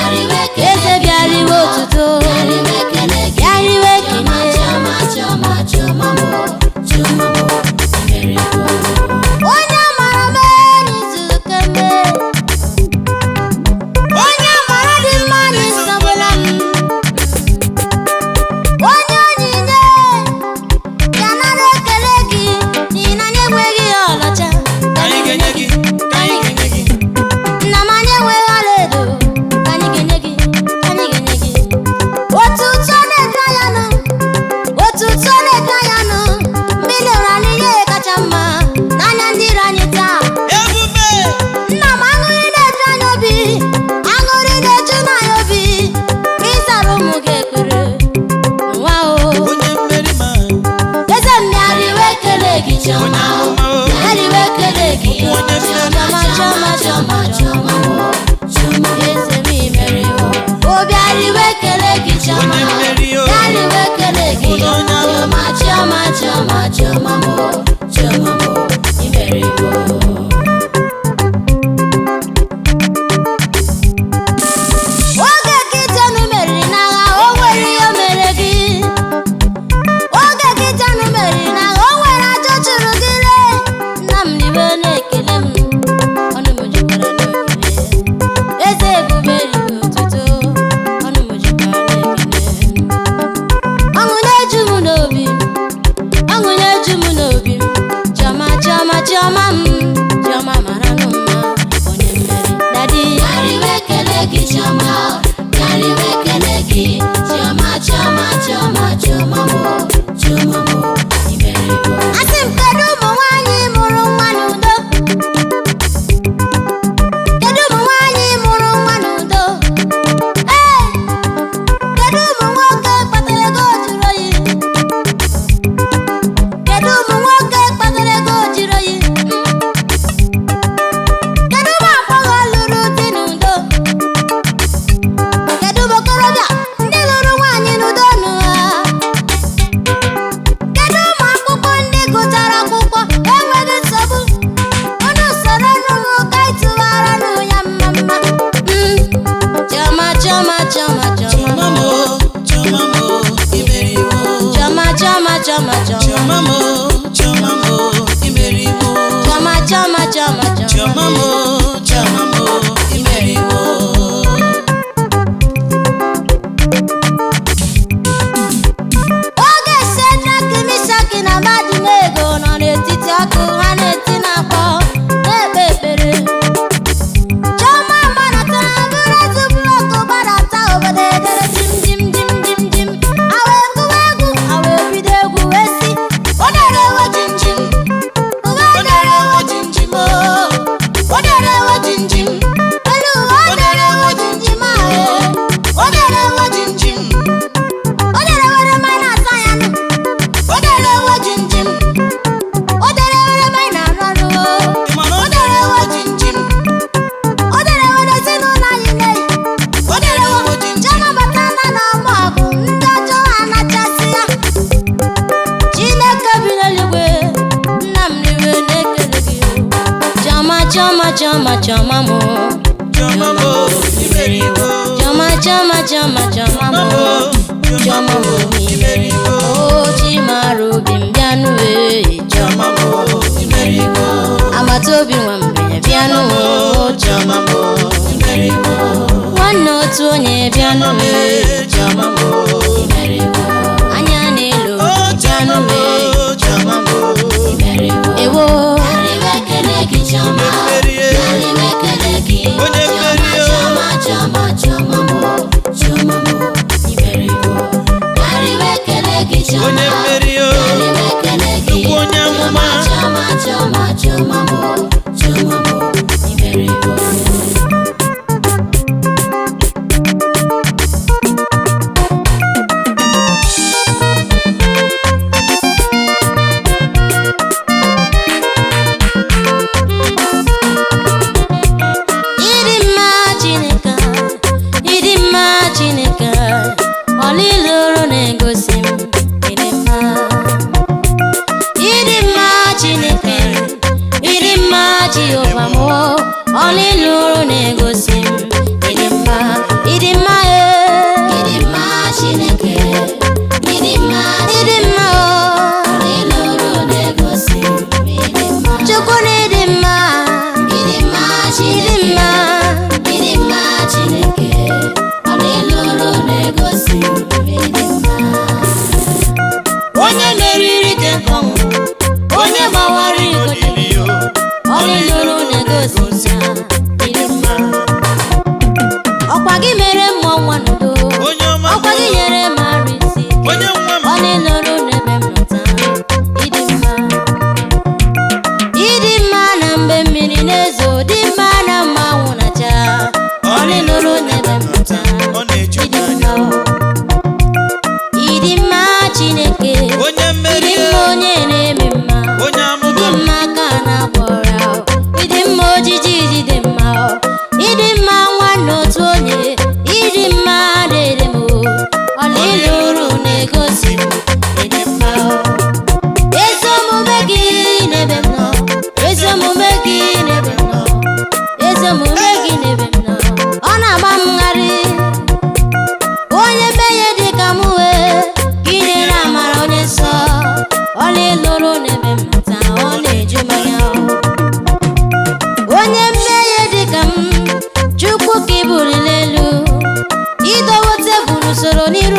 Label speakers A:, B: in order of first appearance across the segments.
A: eze bịariwe otuto, bịariwe ekele, onye amara mee n'izu kemgbe, onye amara dị mma n'isobụla m, onye onyinye ya nara ekele gị n'ihi na anyị enweghị ọlaọcha, nna m anyị enweghị ọlaedo, anyị ga-enye gị otuto na-edu anya nụ, otuto na-edu anya nụ, mgbe ị lere anyị ihe kacha mma n'anya ndị iro anyị taa. Nna m aṅụrị na-eju anya obi, aṅụrị na-eju n'anya obi, ịzara ụmụ gị ekpere n'ụwa o. Eze m bịariwe ekele gị chiọma, bịariwe ekele gị chiọma, eze m imeriwo, o bịariwe ekele gị chiọma, bịariwe ekele gị chiọma mo, imeriwo. Oge Gideon meriri n'agha, o nwere ihe o mere gị. Oge Gideon meriri n'agha, o nwere ajọ chụrụ gị lee. Nna m riwe na-ekele m, ọnụ m jukwara n'ekele. Eze ebube riwe otuto, ọnụ m jukwara n'ekele. Ọṅụ na-eju m n'obi, ọṅụ na-eju m n'obi m. Chiọma m, chiọma mara nụ mma, onye mmeri. Dadi bịariwe ekele gị chiọma, bịariwe ekele gị chiọma mo, imeriwo. Asị m kedu ụmụ nwaanyị mụrụ nwa n'udo, kedu ụmụ nwaanyị mụrụ nwa n'udo, ee, kedu ụmụ nwoke kpatara ego juru oyi, kedu ụmụ nwoke kpatara ego juru oyi, kedu ụmụ agbọghọ lụrụ di n'udo, kedu ụmụ okorobịa ndị lụrụ nwaanyị n'udo n'ụwa, kedu ụmụ akwụkwọ ndị gụchara akwụkwọ enweghị nsogbu, unu soro n'ụmụ ka ịtụwara nụ ya mma mma. Chiọma mo, imeriwo. Chiọma mo, imeriwo. Oge Shedrak, Mishak na Abednego nọ n'etiti ọkụ, ha na-eti n'akpọ na-ekpe ekpere. Chiọma gbadatara bụrụ otu blọkụ gbadata, obodo edere jim. Ha wee gụwa egwu, ha wee bido egwu wee sị, o dere ewo jinjim, uwe dere ewo jinjim o, o dere ewo jinjim, elu uwe o dere ewo jinjim ahụ, o dere ewo jinjim, o dere were mmanya na-asa ya nụ, o dere ewo jinjim, o dere were mmanya na-arụ arụ, o dere ewo jinjim, o dere were ezinụlọ anyị na-eyi, o dere ewo Chiọma batala n'ọgbọ ọgụ, ndị ọjọọ anachasị ya. Chineke bi n'eluigwe, nna m riwe na-ekele gị o. Chiọma mo, imeriwo. Chiọma mo, imeriwo. O Chimara obi m bịanụ Chiọma mo, imeriwo. Agbata obi nwa mbenye bịanụ Chiọma mo, imeriwo. Nwanne otu onye bịanụ Chiọma mo, imeriwo. Anya na-elo bịanụ Chiọma mo, imeriwo. Ewo bịariwe ekele gị Chiọma, bịariwe ekele gị Chiọma mo, imeriwo. Bịariwe ekele gị Chiọma, bịariwe ekele gị Chiọma mo, imeriwo. Ịdị mma Chineke,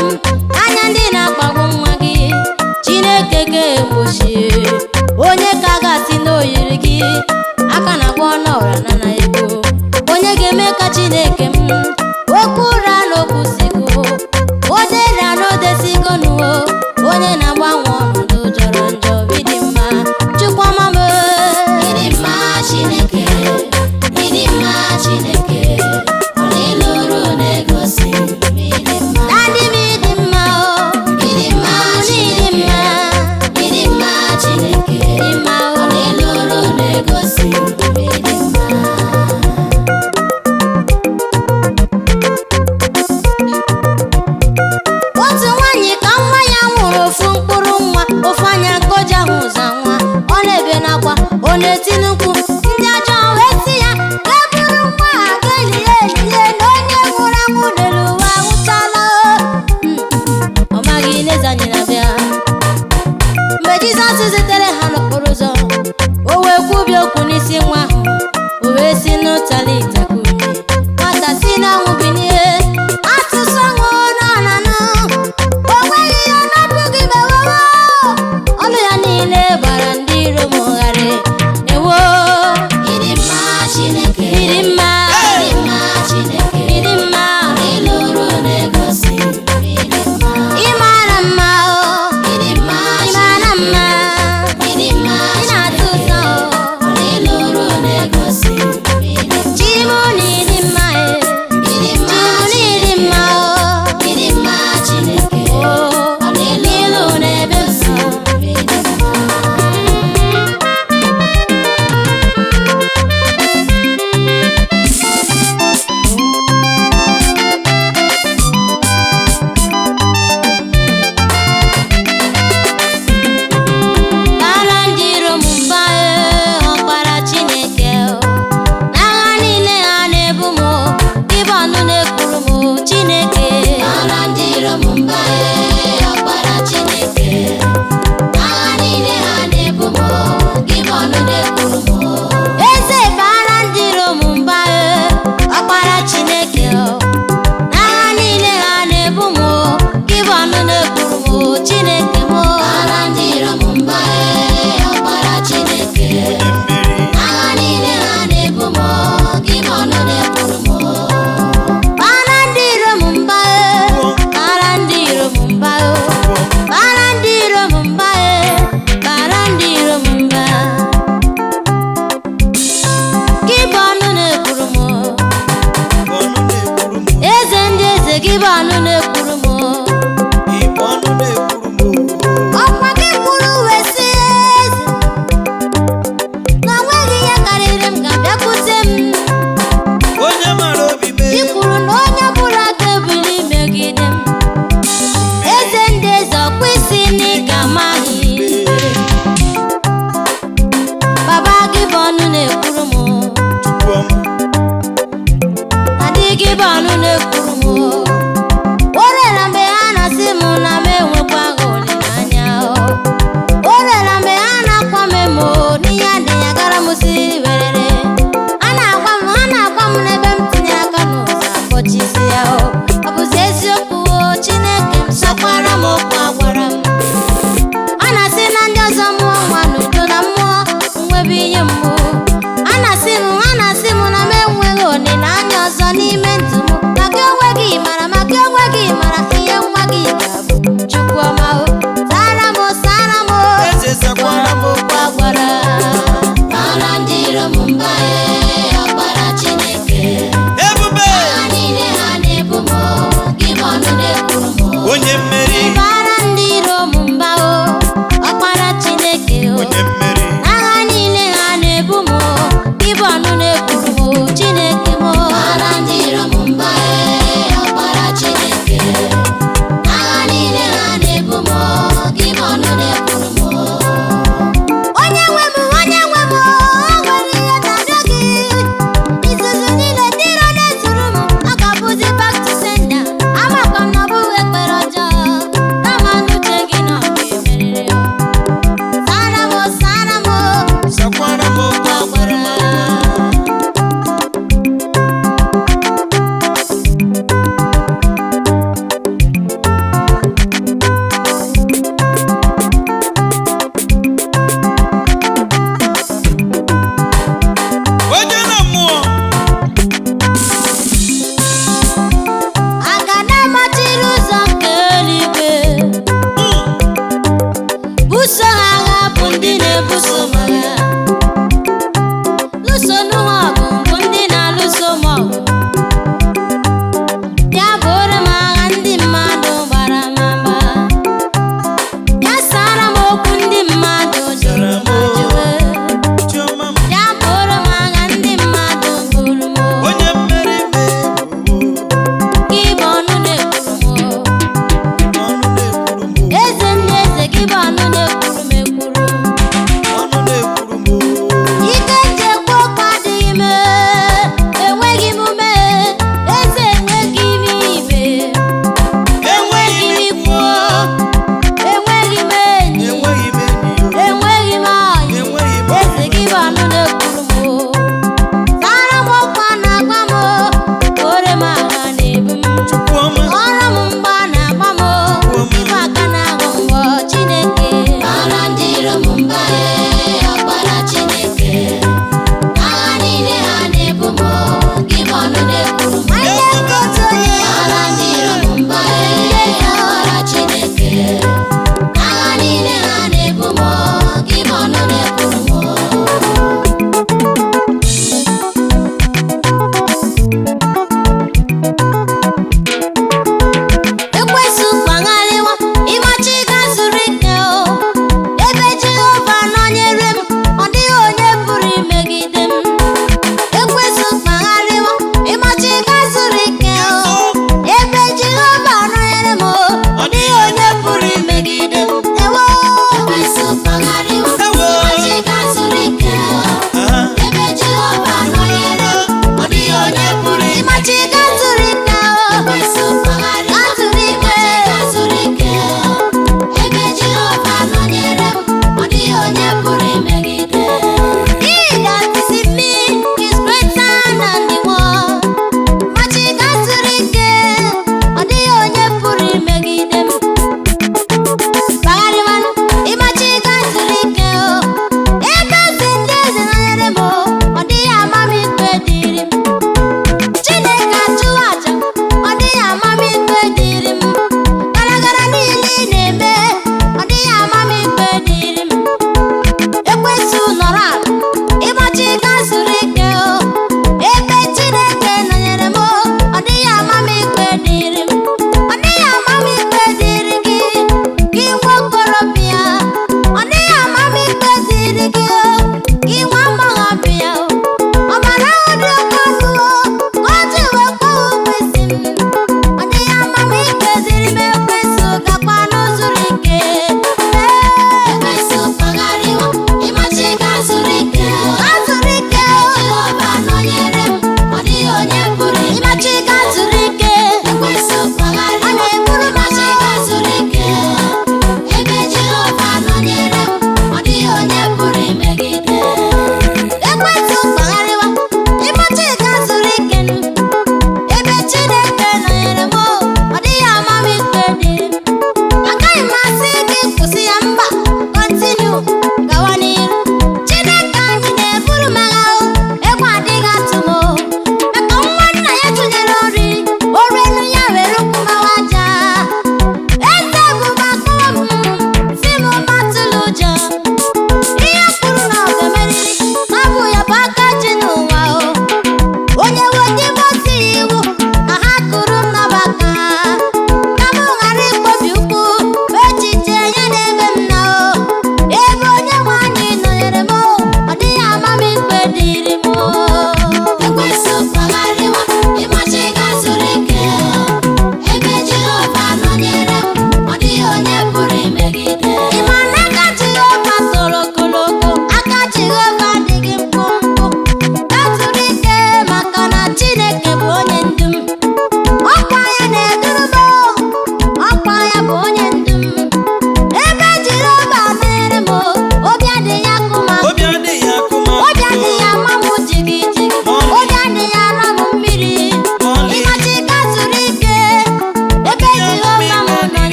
A: m anya ndị na-akpagbu nwa gị Chineke ga-egbochie onye ka ga-asị n'oyiri gị aka na-agba ọnọra na na ego onye ga-eme ka Chineke m okwu ụra n'okwusigo odera n'odesigo nuo onye na-agbanwe ọnọdụ jọrọ njọ ịdị mma Chukwuma m ịdị mma Chineke ịdị mma Chineke ọlịlụrụ na-egosi ịdị mma adị m ịdị mma ịdị mma Chineke ịdị mma Chineke ịdị mma ọlịlụrụ na-egosi ịdị mma otu nwaanyị ka nwa ya nwụrụ ofu mkpụrụ nwa ofu anya koja ahụ ụza nwa ọ na-ebe n'akwa ọ na-eti n'ukwu ndị ajọ wee sị ya ga-eburu nwa a ga-elie elie na onye nwụrụ anwụ n'elu ụwa anwụchala ọ maghị n'eze anyị na-abịa mgbe Jizọs zitere ha n'okporo ụzọ o wee kwubi okwu n'isi nwa ahụ o wee si n'ụtali itakume nwata si n'ọnwụ binie atụsọ ṅụọ n'ọnanụ o nweghị ihe ọ na-abụghị mewewo ọnụ ya niile gbara ndị iro m gharị ewo ịdị mma Chineke ịdị mma ịdị mma Chineke ịdị mma ịlụrụ na-egosi ịdị mma ịmara mma ịdị mma ịmara mma ịdị mma ị na-atụ ụzọ ịlụrụ na-egosi Chimu na ịdị mma ịdị mma ịdị mma ịdị mma Chineke ịlụ n'ebe nsọ ịdị mma Bara ndị iro m mba ọkpara Chineke n'agha niile ha na-ebu m ịbụ ọnụ na-ekwuru m Chineke bara ndị iro m mba ọkpara Chineke n'agha niile ha na-ebu m ịbụ ọnụ na-ekwuru m eze bara ndị iro m mba ọkpara Chineke n'agha niile ha na-ebu m ịbụ ọnụ na-ekwuru m Chineke m bara ndị iro m mba ọkpara Chineke agha niile ha na-ebu m ịbụ ọnụ na-ekwuru m bara ndị iro m mba bara ndị iro m mba bara ndị iro m mba bara ndị iro m mba gị bụ ọnụ na-ekwuru m eze ndị eze gị bụ ọnụ na-ekwuru m ọkwa gị kwuru wee sị eze na o nweghị ihe karịrị m ga-abịakwute m
B: onye mara obi
A: ị
B: mee
A: kwuru na onye ọbụla ga-ebuli megide m eze ndị eze ọkwa isi na ị ga-amaghị baba gị bụ ọnụ na-ekwuru m
B: Chukwuma
A: adị gị bụ ọnụ na-ekwuru m o rela mgbe ha na-asị m na m enwekwaghị olileanya o rela mgbe ha na-akwa m emo n'ihe adịghị agara m siri werere ha na-agwa m n'ebe m tinye aka n'ụzọ akpọchisi ya ọ bụzi eziokwu Chineke m sakwara m okwu agwara m a na-asị na ndị ọzọ mụọ nwa n'udo na mmụọ nwebe ihe mgbu a na-asị m na m enweghị olileanya ọzọ n'ime ndụ m maka onwe gị mara ihe nwa gị ga-abụ